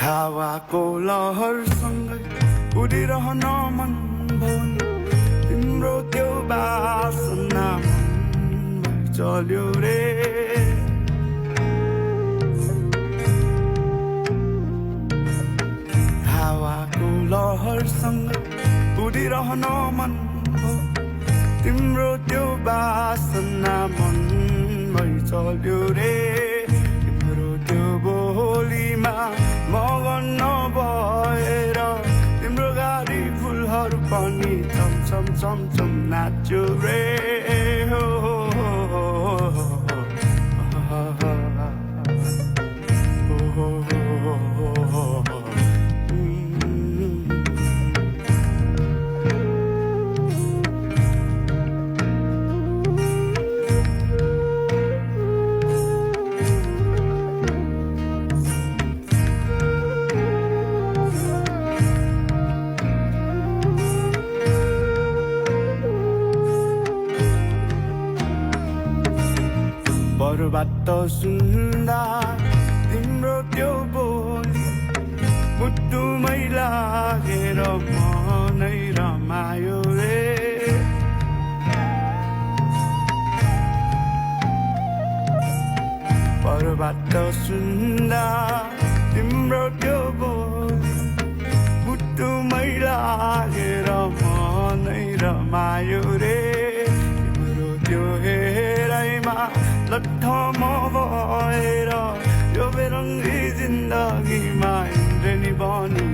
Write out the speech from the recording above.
हावाको लहरसँगै उडिरहन मन भयो तिम्रो त्यो बासना मनमै चल्यो रे हावाको लहरसँगै उडिरहन मन भयो तिम्रो त्यो बासना मनमै चल्यो रे तिम्रो त्यो बोलीमा मगन नभएर तिम्रो गाडी फुलहरू पनि चमचम चमचम नाच्यो रे हो बरुबाट सुन्दा तिम्रो त्यो बोली मुटुमै लागेर मनै रमायो रे बरुबाट सुन्दा तिम्रो त्यो बोली मुटुमै लागेर मनै रमायो रे तिम्रो त्यो हेराइमा लट्ठ म भएर यो बेरङ्गी जिन्दगीमा इन्द्रेणी बनी